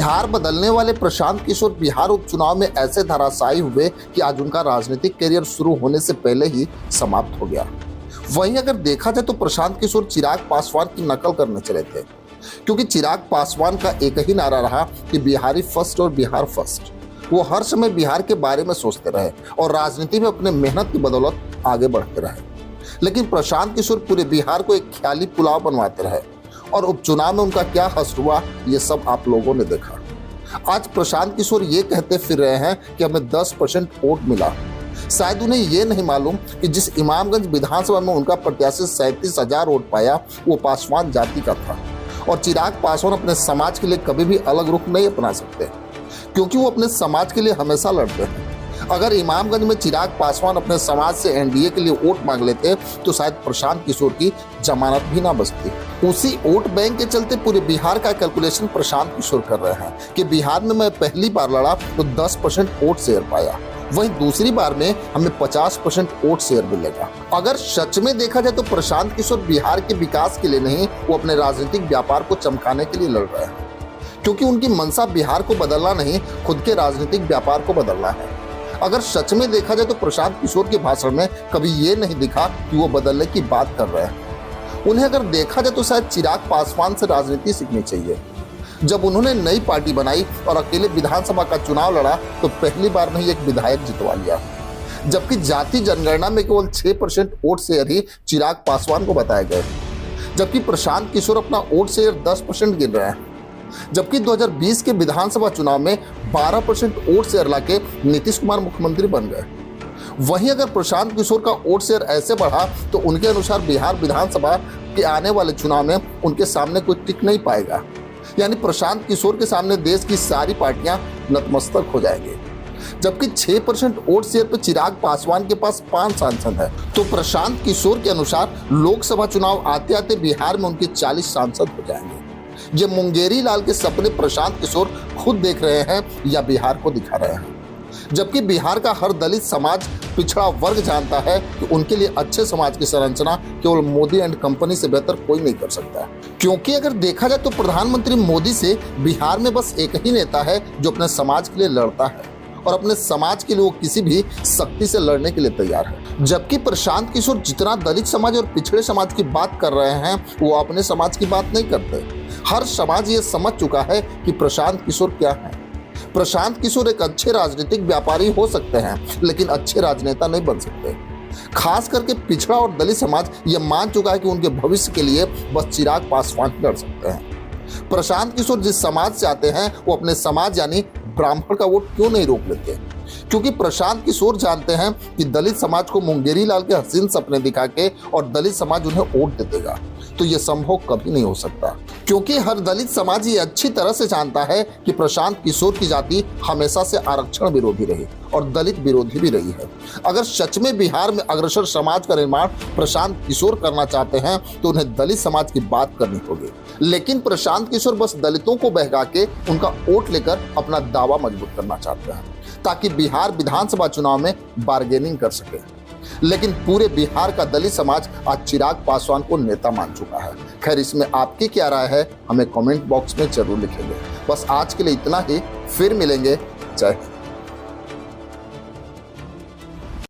बिहार बदलने वाले प्रशांत किशोर बिहार उपचुनाव में ऐसे धराशायी हुए कि आज उनका राजनीतिक करियर शुरू होने से पहले ही समाप्त हो गया। वहीं अगर देखा जाए तो प्रशांत किशोर चिराग पासवान की नकल करने चले थे, क्योंकि चिराग पासवान का एक ही नारा रहा कि बिहारी फर्स्ट और बिहार फर्स्ट। वो हर समय बिहार के बारे में सोचते रहे और राजनीति में अपने मेहनत की बदौलत आगे बढ़ते रहे। लेकिन प्रशांत किशोर पूरे बिहार को एक ख्याली पुलाव बनवाते रहे और उपचुनाव में उनका क्या हश्र हुआ ये सब आप लोगों ने देखा। आज प्रशांत किशोर ये कहते फिर रहे हैं कि हमें 10% वोट मिला। शायद उन्हें ये नहीं मालूम कि जिस इमामगंज विधानसभा में उनका प्रत्याशी 37,000 वोट पाया वो पासवान जाति का था। और चिराग पासवान अपने समाज के लिए कभी भी अलग रुख नहीं अपना सकते, क्योंकि वो अपने समाज के लिए हमेशा लड़ते हैं। अगर इमामगंज में चिराग पासवान अपने समाज से एनडीए के लिए वोट मांग लेते तो शायद प्रशांत किशोर की जमानत भी ना बचती। उसी वोट बैंक के चलते पूरे बिहार का कैलकुलेशन प्रशांत किशोर कर रहे हैं कि बिहार में मैं पहली बार लड़ा तो 10% वोट शेयर पाया, वहीं दूसरी बार में हमें 50% वोट शेयर मिलेगा। अगर सच में देखा जाए तो प्रशांत किशोर बिहार के विकास के लिए नहीं, वो अपने राजनीतिक व्यापार को चमकाने के लिए लड़ रहे हैं, क्योंकि उनकी मंशा बिहार को बदलना नहीं, खुद के राजनीतिक व्यापार को बदलना है। अगर सच में देखा जाए तो प्रशांत किशोर के भाषण में कभी ये नहीं दिखा कि वो बदलने की बात कर रहे हैं। उन्हें अगर देखा जाए तो शायद चिराग पासवान से राजनीति सीखनी चाहिए। जब उन्होंने नई पार्टी बनाई और अकेले विधानसभा का चुनाव लड़ा तो पहली बार नहीं एक विधायक जितवा लिया, जबकि जाति जनगणना में केवल 6% वोट शेयर ही चिराग पासवान को बताए गए, जबकि प्रशांत किशोर अपना वोट शेयर 10% गिन रहे हैं। जबकि 2020 के विधानसभा चुनाव में 12% वोट शेयर लाके नीतीश कुमार मुख्यमंत्री बन गए। वहीं अगर प्रशांत किशोर का वोट शेयर ऐसे बढ़ा तो उनके अनुसार बिहार विधानसभा के आने वाले चुनाव में उनके सामने कोई टिक नहीं पाएगा, यानी प्रशांत किशोर के सामने देश की सारी पार्टियां नतमस्तक हो जाएंगी। जबकि 6% वोट शेयर पर चिराग पासवान के पास 5 सांसद है, तो प्रशांत किशोर के अनुसार लोकसभा चुनाव आते आते बिहार में उनके 40 सांसद हो जाएंगे। ये मुंगेरी लाल के सपने प्रशांत किशोर खुद देख रहे हैं या बिहार को दिखा रहे हैं, जबकि बिहार का हर दलित समाज पिछड़ा वर्ग जानता है कि उनके लिए अच्छे समाज की संरचना केवल मोदी एंड कंपनी से बेहतर कोई नहीं कर सकता। क्योंकि अगर देखा जाए तो प्रधानमंत्री मोदी से बिहार में बस एक ही नेता है जो अपने समाज के लिए लड़ता है और अपने समाज के लिए वो किसी भी शक्ति से लड़ने के लिए तैयार है। जबकि प्रशांत किशोर जितना दलित समाज और पिछड़े समाज की बात कर रहे हैं वो अपने समाज की बात नहीं करते। हर समाज ये समझ चुका है कि प्रशांत किशोर क्या है। प्रशांत किशोर एक अच्छे राजनीतिक व्यापारी हो सकते हैं, लेकिन अच्छे राजनेता नहीं बन सकते। खास करके पिछड़ा और दलित समाज ये मान चुका है कि उनके भविष्य के लिए बस चिराग पासवान लड़ सकते हैं। प्रशांत किशोर जिस समाज से आते हैं वो अपने समाज यानी ब्राह्मण का वोट क्यों नहीं रोक लेते, क्योंकि प्रशांत किशोर जानते हैं कि दलित समाज को मुंगेरी लाल के हसीन सपने दिखा के और दलित समाज उन्हें वोट दे देगा, तो ये संभव कभी नहीं हो सकता। क्योंकि हर दलित समाज ये अच्छी तरह से जानता है कि प्रशांत किशोर की जाति हमेशा से आरक्षण विरोधी रही और दलित विरोधी भी रही है। अगर सच में बिहार में अग्रसर समाज का निर्माण प्रशांत किशोर करना चाहते हैं तो उन्हें दलित समाज की बात करनी होगी। लेकिन प्रशांत किशोर बस दलितों को बहका के उनका वोट लेकर अपना दावा मजबूत करना चाहते हैं, ताकि बिहार विधानसभा चुनाव में बार्गेनिंग कर सके। लेकिन पूरे बिहार का दलित समाज आज चिराग पासवान को नेता मान चुका है। खैर, इसमें आपकी क्या राय है हमें कमेंट बॉक्स में जरूर लिखेंगे। बस आज के लिए इतना ही, फिर मिलेंगे। जय हिंद।